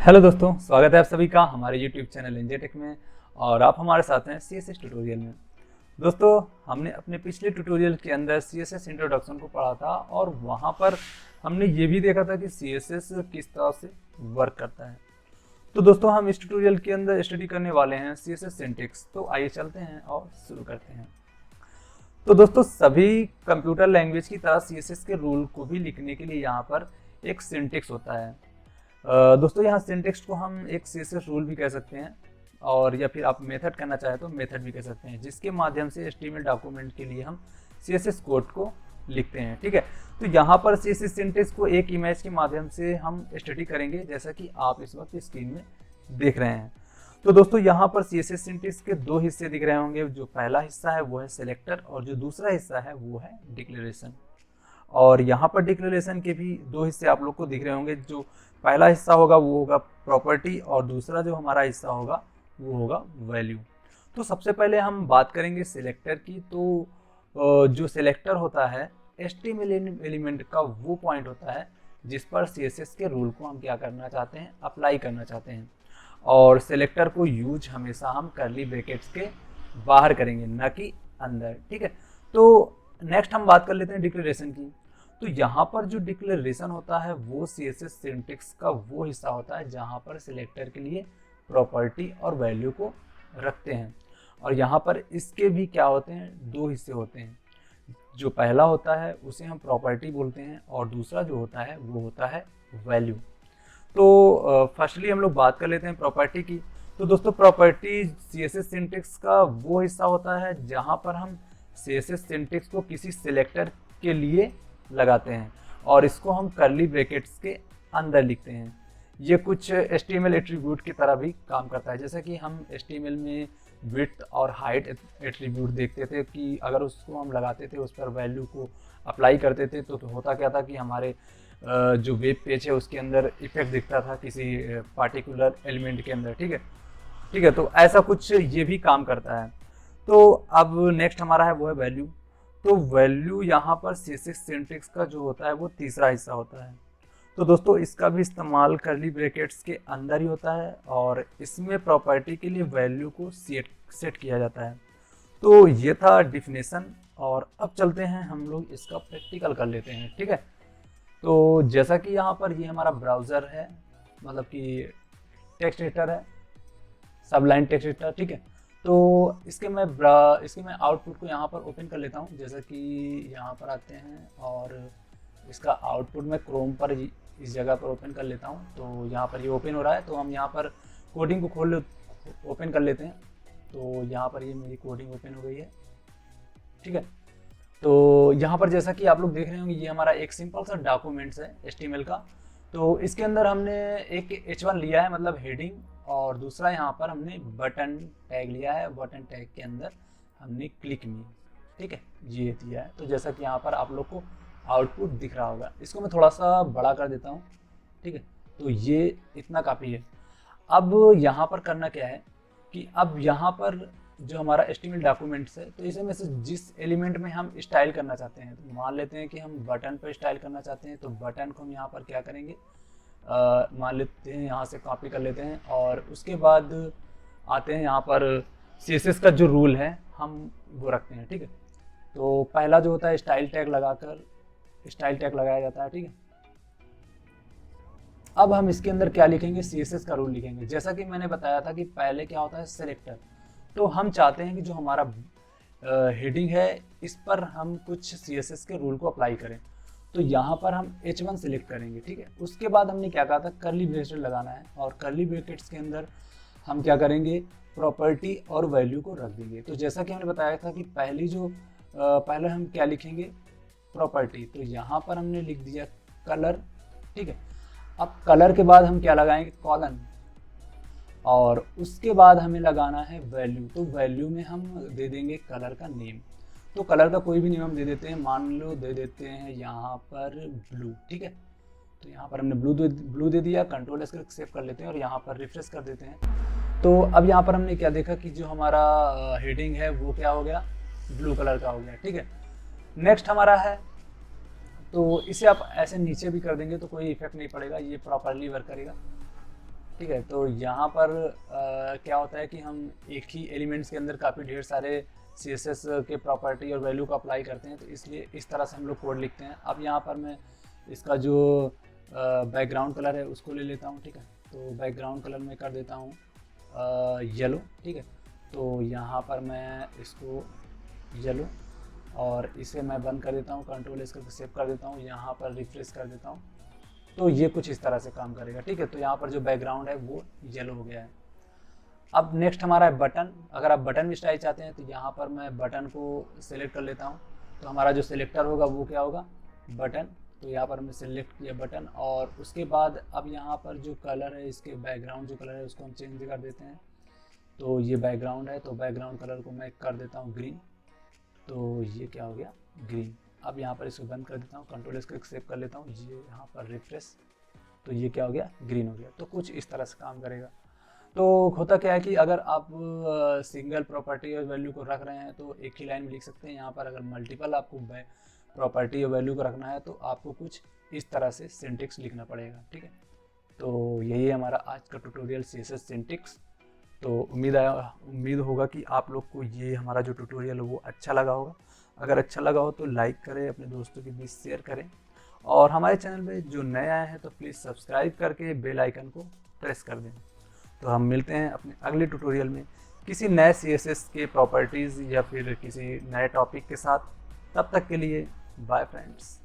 Hello दोस्तों, स्वागत है आप सभी का हमारे YouTube चैनल एनजे टेक में। और आप हमारे साथ हैं CSS ट्यूटोरियल में। दोस्तों, हमने अपने पिछले ट्यूटोरियल के अंदर CSS इंट्रोडक्शन को पढ़ा था और वहाँ पर हमने ये भी देखा था कि CSS किस तरह से वर्क करता है। तो दोस्तों, हम इस ट्यूटोरियल के अंदर स्टडी करने वाले हैं CSS सिंटैक्स। तो आइए चलते हैं और शुरू करते हैं। तो दोस्तों, सभी कंप्यूटर लैंग्वेज की तरह CSS के रूल को भी लिखने के लिए यहाँ पर एक सिंटैक्स होता है। दोस्तों, यहाँ सिंटैक्स को हम एक CSS रूल भी कह सकते हैं, और या फिर आप मेथड कहना चाहें तो मेथड भी कह सकते हैं, जिसके माध्यम से HTML डॉक्यूमेंट के लिए हम CSS कोड को लिखते हैं। ठीक है, तो यहाँ पर CSS सिंटैक्स को एक इमेज के माध्यम से हम स्टडी करेंगे, जैसा कि आप इस वक्त स्क्रीन में देख रहे हैं। तो दोस्तों, यहाँ पर CSS सिंटैक्स के दो हिस्से दिख रहे होंगे। जो पहला हिस्सा है वो है सिलेक्टर, और जो दूसरा हिस्सा है वो है डिक्लेरेशन। और यहाँ पर डिक्लेरेशन के भी दो हिस्से आप लोग को दिख रहे होंगे। जो पहला हिस्सा होगा वो होगा प्रॉपर्टी, और दूसरा जो हमारा हिस्सा होगा वो होगा वैल्यू। तो सबसे पहले हम बात करेंगे सिलेक्टर की। तो जो सिलेक्टर होता है HTML एलिमेंट का वो पॉइंट होता है जिस पर CSS के रूल को हम क्या करना चाहते हैं, अप्लाई करना चाहते हैं। और सिलेक्टर को यूज हमेशा हम करली ब्रैकेट्स के बाहर करेंगे, ना कि अंदर। ठीक है, तो नेक्स्ट हम बात कर लेते हैं डिक्लेरेशन की। तो यहाँ पर जो डिक्लेरेशन होता है वो CSS सिंटैक्स का वो हिस्सा होता है जहाँ पर सिलेक्टर के लिए प्रॉपर्टी और वैल्यू को रखते हैं। और यहाँ पर इसके भी क्या होते हैं, दो हिस्से होते हैं। जो पहला होता है उसे हम प्रॉपर्टी बोलते हैं, और दूसरा जो होता है वो होता है वैल्यू। तो फर्स्टली हम लोग बात कर लेते हैं प्रॉपर्टी की। तो दोस्तों, प्रॉपर्टी CSS सिंटैक्स का वो हिस्सा होता है जहाँ पर हम CSS सिंटैक्स को किसी सिलेक्टर के लिए लगाते हैं, और इसको हम करली ब्रैकेट्स के अंदर लिखते हैं। ये कुछ HTML एट्रीब्यूट की तरह भी काम करता है। जैसे कि हम HTML में विड्थ और हाइट एट्रीब्यूट देखते थे कि अगर उसको हम लगाते थे, उस पर वैल्यू को अप्लाई करते थे, तो होता क्या था कि हमारे जो वेब पेज है उसके अंदर इफेक्ट दिखता था किसी पार्टिकुलर एलिमेंट के अंदर। ठीक है, तो ऐसा कुछ ये भी काम करता है। तो अब नेक्स्ट हमारा है वो है वैल्यू। तो वैल्यू यहाँ पर CSS सिंटैक्स का जो होता है वो तीसरा हिस्सा होता है। तो दोस्तों, इसका भी इस्तेमाल करली ब्रैकेट्स के अंदर ही होता है, और इसमें प्रॉपर्टी के लिए वैल्यू को सेट किया जाता है। तो ये था डिफिनेशन, और अब चलते हैं हम लोग इसका प्रैक्टिकल कर लेते हैं। ठीक है, तो जैसा कि यहाँ पर ये हमारा ब्राउज़र है, मतलब कि टेक्स्ट एडिटर है, सबलाइन टेक्स्ट एडिटर। ठीक है, तो इसके मैं आउटपुट को यहाँ पर ओपन कर लेता हूँ। जैसा कि यहाँ पर आते हैं और इसका आउटपुट मैं क्रोम पर इस जगह पर ओपन कर लेता हूँ। तो यहाँ पर ये ओपन हो रहा है, तो हम यहाँ पर कोडिंग को ओपन कर लेते हैं। तो यहाँ पर ये मेरी कोडिंग ओपन हो गई है। ठीक है, तो यहाँ पर जैसा कि आप लोग देख रहे होंगे, ये हमारा एक सिंपल सा डॉक्यूमेंट्स है HTML का। तो इसके अंदर हमने एक H1 लिया है, मतलब हेडिंग, और दूसरा यहाँ पर हमने बटन टैग लिया है। बटन टैग के अंदर हमने क्लिक मी, ठीक है, ये दिया है। तो जैसा कि यहाँ पर आप लोग को आउटपुट दिख रहा होगा, इसको मैं थोड़ा सा बड़ा कर देता हूँ। ठीक है, तो ये इतना काफ़ी है। अब यहाँ पर करना क्या है कि अब यहाँ पर जो हमारा HTML डॉक्यूमेंट्स है, तो इसे में से जिस एलिमेंट में हम स्टाइल करना चाहते हैं, तो मान लेते हैं कि हम बटन पर स्टाइल करना चाहते हैं। तो बटन को हम यहाँ पर क्या करेंगे, मान लेते हैं यहाँ से कॉपी कर लेते हैं, और उसके बाद आते हैं यहाँ पर CSS का जो रूल है हम वो रखते हैं। ठीक है, तो पहला जो होता है स्टाइल टैग लगाया जाता है। ठीक है, अब हम इसके अंदर क्या लिखेंगे, CSS का रूल लिखेंगे। जैसा कि मैंने बताया था कि पहले क्या होता है सिलेक्टर। तो हम चाहते हैं कि जो हमारा हेडिंग है इस पर हम कुछ CSS के रूल को अप्लाई करें। तो यहाँ पर हम H1 सिलेक्ट करेंगे। ठीक है, उसके बाद हमने क्या कहा था, करली ब्रैकेट लगाना है, और करली ब्रैकेट्स के अंदर हम क्या करेंगे, प्रॉपर्टी और वैल्यू को रख देंगे। तो जैसा कि हमने बताया था कि पहले हम क्या लिखेंगे, प्रॉपर्टी। तो यहाँ पर हमने लिख दिया कलर। ठीक है, अब कलर के बाद हम क्या लगाएंगे, कॉलन, और उसके बाद हमें लगाना है वैल्यू। तो वैल्यू में हम दे देंगे कलर का नेम। तो कलर का कोई भी नेम हम दे देते हैं, मान लो दे देते हैं यहाँ पर ब्लू। ठीक है, तो यहाँ पर हमने ब्लू दे दिया। कंट्रोल एस करके सेव कर लेते हैं और यहाँ पर रिफ्रेश कर देते हैं। तो अब यहाँ पर हमने क्या देखा कि जो हमारा हेडिंग है वो क्या हो गया, ब्लू कलर का हो गया। ठीक है, नेक्स्ट हमारा है, तो इसे आप ऐसे नीचे भी कर देंगे तो कोई इफेक्ट नहीं पड़ेगा, ये प्रॉपरली वर्क करेगा। ठीक है। तो यहाँ पर क्या होता है कि हम एक ही एलिमेंट्स के अंदर काफ़ी ढेर सारे CSS के प्रॉपर्टी और वैल्यू को अप्लाई करते हैं, तो इसलिए इस तरह से हम लोग कोड लिखते हैं। अब यहाँ पर मैं इसका जो बैकग्राउंड कलर है उसको ले लेता हूँ, ठीक है। तो बैकग्राउंड कलर में कर देता हूँ येलो, ठीक है। तो यहाँ पर मैं इसको येलो, और इसे मैं बंद कर देता हूँ, कंट्रोल एस करके सेव कर देता हूँ, यहाँ पर रिफ्रेश कर देता हूँ। तो ये कुछ इस तरह से काम करेगा, ठीक है। तो यहाँ पर जो बैकग्राउंड है वो येलो हो गया है। अब नेक्स्ट हमारा है बटन। अगर आप बटन भी स्टाइल चाहते हैं तो यहाँ पर मैं बटन को सिलेक्ट कर लेता हूँ। तो हमारा जो सिलेक्टर होगा वो क्या होगा, बटन। तो यहाँ पर मैं सिलेक्ट किया बटन, और उसके बाद अब यहाँ पर जो कलर है, इसके बैकग्राउंड जो कलर है उसको हम चेंज कर देते हैं। तो ये बैकग्राउंड है, तो बैकग्राउंड कलर को मैं कर देता हूँ ग्रीन। तो ये क्या हो गया, ग्रीन। अब यहाँ पर इसको बंद कर देता हूँ, कंट्रोल इसको सेव कर लेता हूँ, ये यहाँ पर रिफ्रेश। तो ये क्या हो गया, ग्रीन हो गया। तो कुछ इस तरह से काम करेगा। तो होता क्या है कि अगर आप सिंगल प्रॉपर्टी और वैल्यू को रख रहे हैं तो एक ही लाइन में लिख सकते हैं। यहाँ पर अगर मल्टीपल आपको प्रॉपर्टी और वैल्यू को रखना है तो आपको कुछ इस तरह से सिंटेक्स लिखना पड़ेगा, ठीक है। तो यही है हमारा आज का ट्यूटोरियल CSS सिंटेक्स। तो उम्मीद होगा कि आप लोग को ये हमारा जो ट्यूटोरियल है वो अच्छा लगा होगा। अगर अच्छा लगा हो तो लाइक करें, अपने दोस्तों के बीच शेयर करें, और हमारे चैनल में जो नए आए हैं तो प्लीज़ सब्सक्राइब करके बेल आइकन को प्रेस कर दें। तो हम मिलते हैं अपने अगले ट्यूटोरियल में किसी नए CSS के प्रॉपर्टीज़ या फिर किसी नए टॉपिक के साथ। तब तक के लिए बाय फ्रेंड्स।